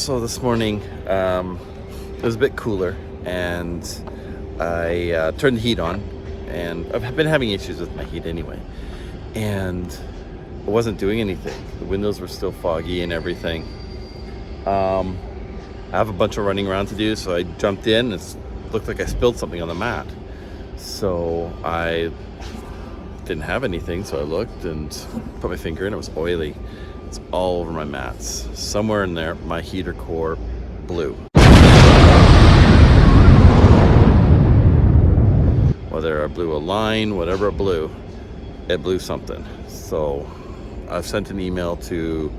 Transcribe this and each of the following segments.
So this morning, it was a bit cooler, and I turned the heat on, and I've been having issues with my heat anyway, and it wasn't doing anything. The windows were still foggy and everything. I have a bunch of running around to do, so I jumped in. It looked like I spilled something on the mat, so I didn't have anything, so I looked and put my finger in. It was oily. It's all over my mats. Somewhere in there, my heater core blew. Whether I blew a line, whatever it blew something. So I've sent an email to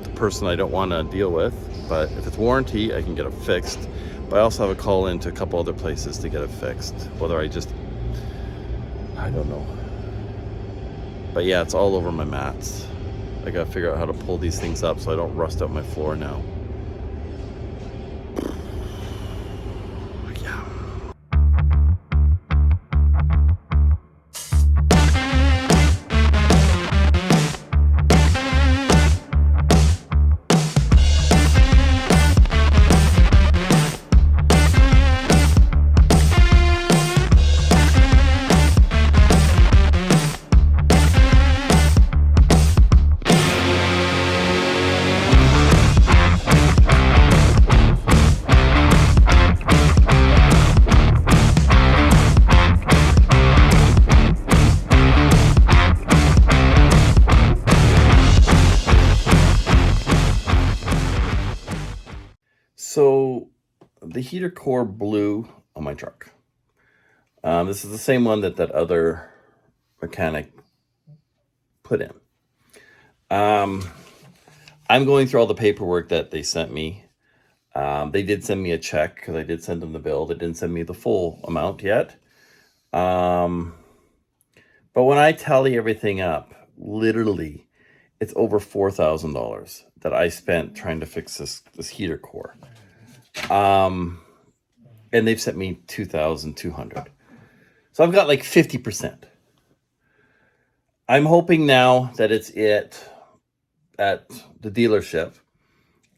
the person I don't want to deal with, but if it's warranty, I can get it fixed. But I also have a call in to a couple other places to get it fixed. Whether I don't know. But yeah, it's all over my mats. I gotta figure out how to pull these things up so I don't rust out my floor now. Yeah. So the heater core blew on my truck. This is the same one that other mechanic put in. I'm going through all the paperwork that they sent me. They did send me a check because I did send them the bill. They didn't send me the full amount yet. But when I tally everything up, literally, it's over $4,000 that I spent trying to fix this heater core. And they've sent me $2,200. So I've got like 50%. I'm hoping now that it's at the dealership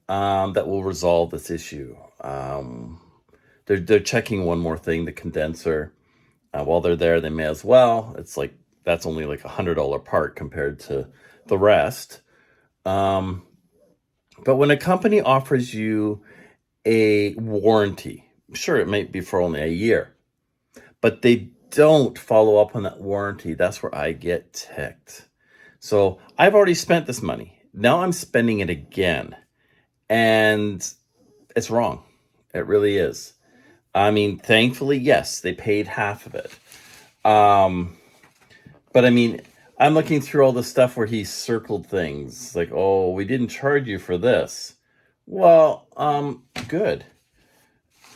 that will resolve this issue. They're checking one more thing, the condenser. While they're there, they may as well. It's like that's only like $100 part compared to the rest. But when a company offers you a warranty, sure, it might be for only a year, but they don't follow up on that warranty. That's where I get ticked. So I've already spent this money. Now I'm spending it again. And it's wrong. It really is. I mean, thankfully, yes, they paid half of it. But I mean, I'm looking through all the stuff where he circled things like, oh, we didn't charge you for this. Well, good.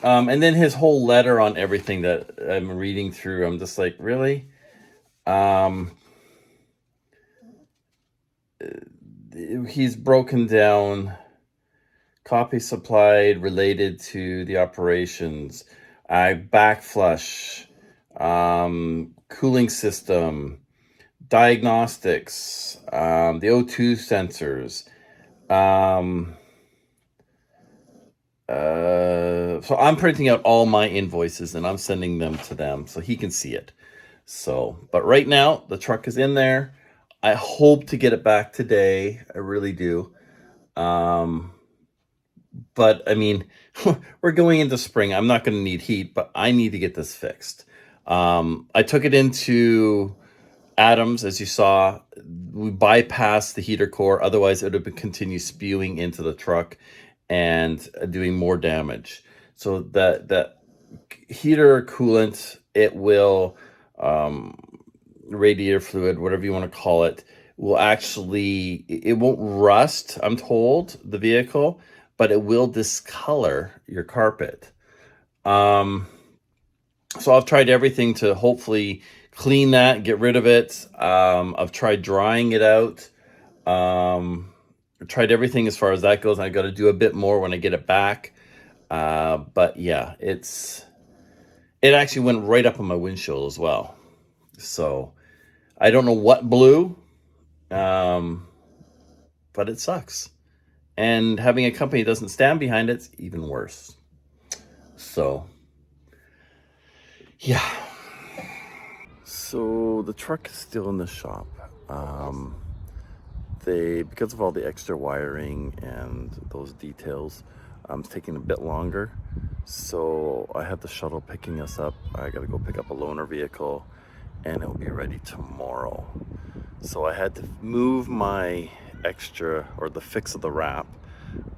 And then his whole letter on everything that I'm reading through, I'm just like, really? He's broken down copy supplied related to the operations, backflush, cooling system, diagnostics, the O2 sensors. So I'm printing out all my invoices and I'm sending them to them so he can see it. So, but right now the truck is in there. I hope to get it back today. I really do. But I mean, we're going into spring. I'm not going to need heat, but I need to get this fixed. I took it into Adams, as you saw. We bypassed the heater core. Otherwise, it would have continue spewing into the truck and doing more damage. So that heater coolant, it will, radiator fluid, whatever you want to call it, will actually, it won't rust, I'm told, the vehicle, but it will discolor your carpet. So I've tried everything to hopefully clean that, get rid of it. I've tried drying it out. Tried everything as far as that goes. I got to do a bit more when I get it back. But yeah, it actually went right up on my windshield as well. So I don't know what blew, but it sucks. And having a company that doesn't stand behind it's even worse. So, yeah. So the truck is still in the shop. Because of all the extra wiring and those details, it's taking a bit longer. So I have the shuttle picking us up. I gotta go pick up a loaner vehicle and it'll be ready tomorrow. So I had to move my extra, or the fix of the wrap,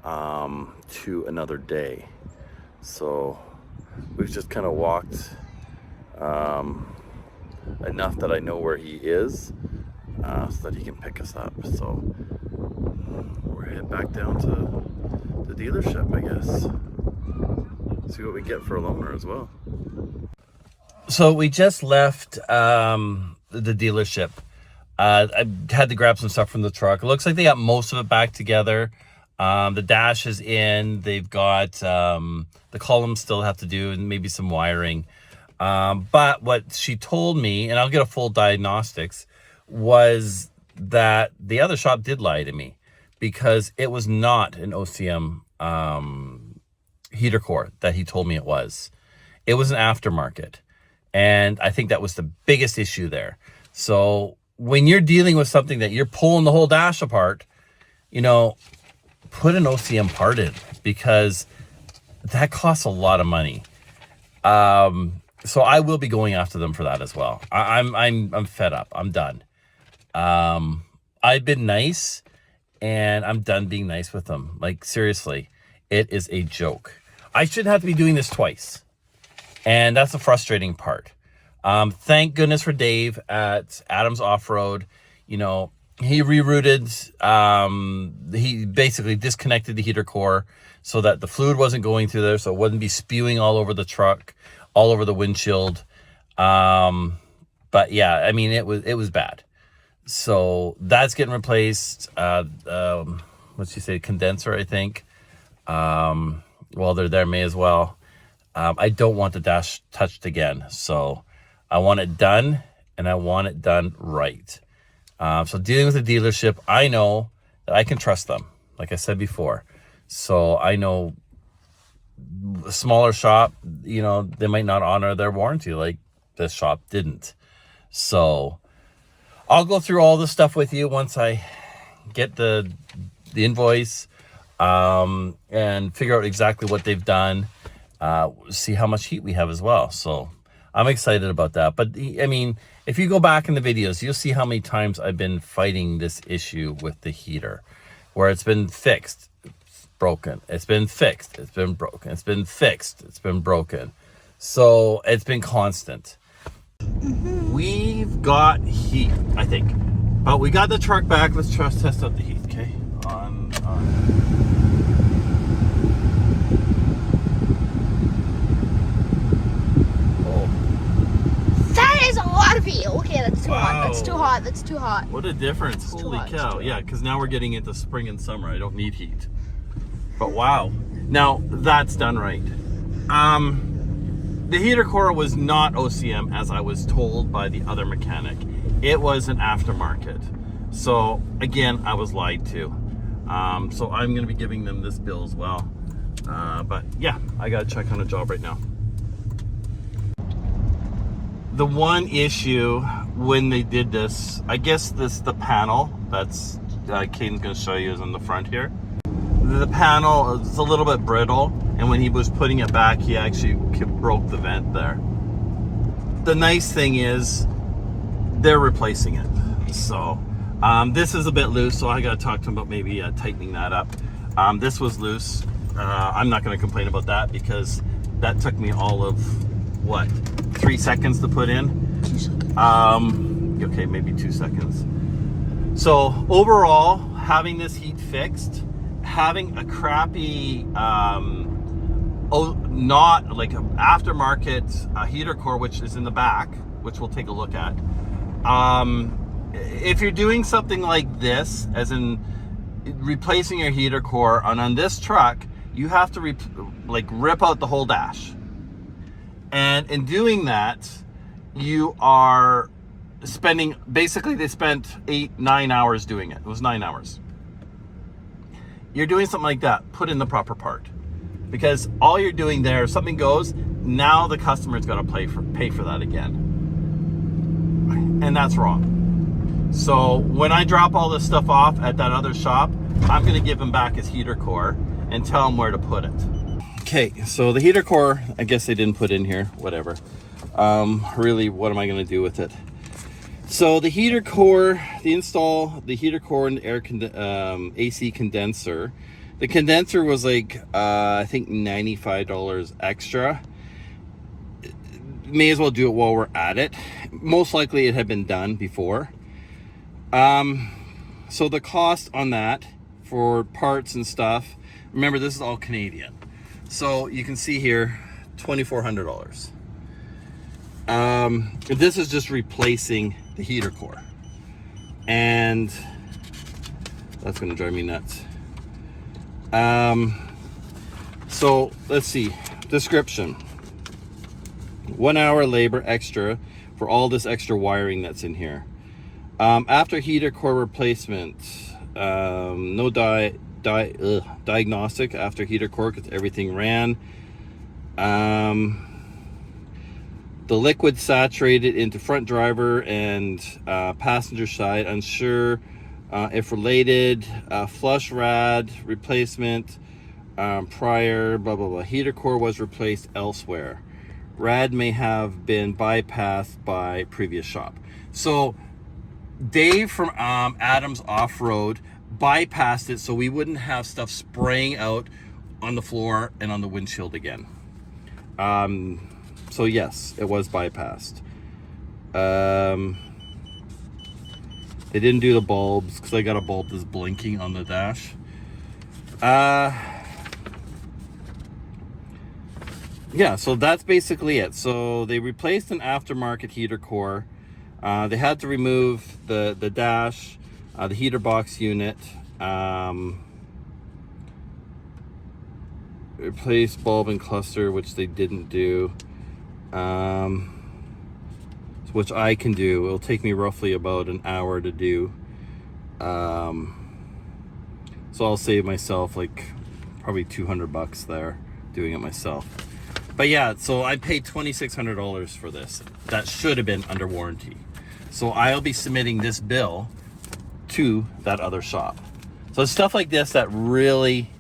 to another day. So we've just kind of walked enough that I know where he is, so that he can pick us up. So we're heading back down to the dealership, I guess. See what we get for a loaner as well. So we just left the dealership. I had to grab some stuff from the truck. It looks like they got most of it back together. The dash is in. They've got the columns still have to do, and maybe some wiring. But what she told me, and I'll get a full diagnostics, was that the other shop did lie to me, because it was not an OCM heater core that he told me it was. It was an aftermarket. And I think that was the biggest issue there. So when you're dealing with something that you're pulling the whole dash apart, you know, put an OCM part in, because that costs a lot of money. So I will be going after them for that as well. I'm fed up. I'm done. I've been nice, and I'm done being nice with them. Like, seriously, it is a joke. I shouldn't have to be doing this twice. And that's the frustrating part. Thank goodness for Dave at Adams Off-Road. You know, he rerouted, he basically disconnected the heater core so that the fluid wasn't going through there, so it wouldn't be spewing all over the truck, all over the windshield. But yeah, I mean, it was bad. So that's getting replaced. What's she say? Condenser, I think. While they're there, may as well. I don't want the dash touched again. So I want it done, and I want it done right. So dealing with the dealership, I know that I can trust them, like I said before. So I know a smaller shop, you know, they might not honor their warranty like this shop didn't. So I'll go through all this stuff with you once I get the invoice, and figure out exactly what they've done, see how much heat we have as well. So I'm excited about that. But I mean, if you go back in the videos, you'll see how many times I've been fighting this issue with the heater, where it's been fixed, it's broken, it's been fixed, it's been broken, it's been fixed, it's been broken. So it's been constant. We've got heat, I think, but we got the truck back. Let's test out the heat. Okay, on. Oh, that is a lot of heat. Okay, that's too hot. That's too hot. That's too hot. What a difference! Holy cow! Yeah, because now we're getting into spring and summer. I don't need heat. But wow, now that's done right. The heater core was not OCM, as I was told by the other mechanic. It was an aftermarket. So again, I was lied to. So I'm going to be giving them this bill as well. But yeah, I got to check on a job right now. The one issue when they did this, I guess the panel that's Caden's going to show you is on the front here. The panel is a little bit brittle, and when he was putting it back, he actually broke the vent there. The nice thing is they're replacing it. So this is a bit loose, so I got to talk to him about maybe tightening that up. This was loose. I'm not going to complain about that, because that took me all of, what, 3 seconds to put in? 2 seconds. Okay, maybe 2 seconds. So overall, having this heat fixed, having a crappy, not like an aftermarket heater core, which is in the back, which we'll take a look at. If you're doing something like this, as in replacing your heater core, on this truck, you have to rip out the whole dash. And in doing that, you are spending, basically they spent 8-9 hours doing it. It was 9 hours. you're doing something like that, put in the proper part. Because all you're doing there, if something goes, now the customer's got to pay for that again. And that's wrong. So when I drop all this stuff off at that other shop, I'm going to give him back his heater core and tell him where to put it. Okay, so the heater core, I guess they didn't put in here, whatever. Really, what am I going to do with it? So the heater core, the heater core and AC condenser. The condenser was like, I think $95 extra. May as well do it while we're at it. Most likely it had been done before. So the cost on that for parts and stuff, remember this is all Canadian. So you can see here, $2,400. This is just replacing the heater core. And that's gonna drive me nuts. So let's see, description. 1 hour labor extra for all this extra wiring that's in here. After heater core replacement, no diagnostic after heater core because everything ran. The liquid saturated into front driver and passenger side, unsure if related. Flush rad replacement prior, blah blah blah. Heater core was replaced elsewhere. Rad may have been bypassed by previous shop. So Dave from Adams Off-Road bypassed it so we wouldn't have stuff spraying out on the floor and on the windshield again. So yes, it was bypassed. They didn't do the bulbs because I got a bulb that's blinking on the dash. Yeah, so that's basically it. So they replaced an aftermarket heater core. They had to remove the dash, the heater box unit, replace bulb and cluster, which they didn't do, which I can do. It'll take me roughly about an hour to do. So I'll save myself like probably $200 there doing it myself. But yeah, so I paid $2,600 for this. That should have been under warranty. So I'll be submitting this bill to that other shop. So it's stuff like this that really,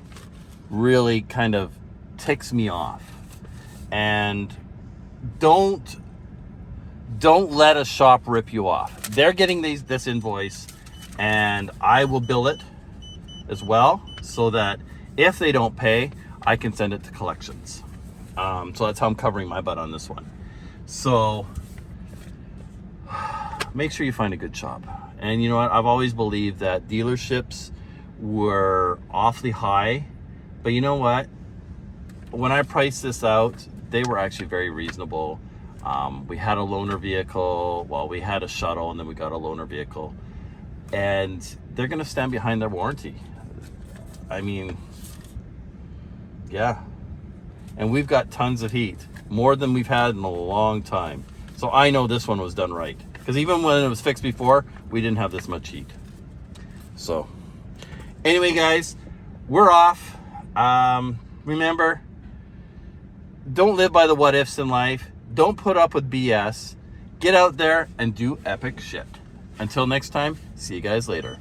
really kind of ticks me off. And don't let a shop rip you off. They're getting this invoice, and I will bill it as well, so that if they don't pay, I can send it to collections. So that's how I'm covering my butt on this one. So make sure you find a good shop. And you know what? I've always believed that dealerships were awfully high, but you know what? When I priced this out, they were actually very reasonable. We had a loaner vehicle, well, we had a shuttle, and then we got a loaner vehicle. And they're gonna stand behind their warranty. I mean, yeah. And we've got tons of heat, more than we've had in a long time. So I know this one was done right. Because even when it was fixed before, we didn't have this much heat. So anyway, guys, we're off. Remember, don't live by the what ifs in life. Don't put up with BS. Get out there and do epic shit. Until next time, see you guys later.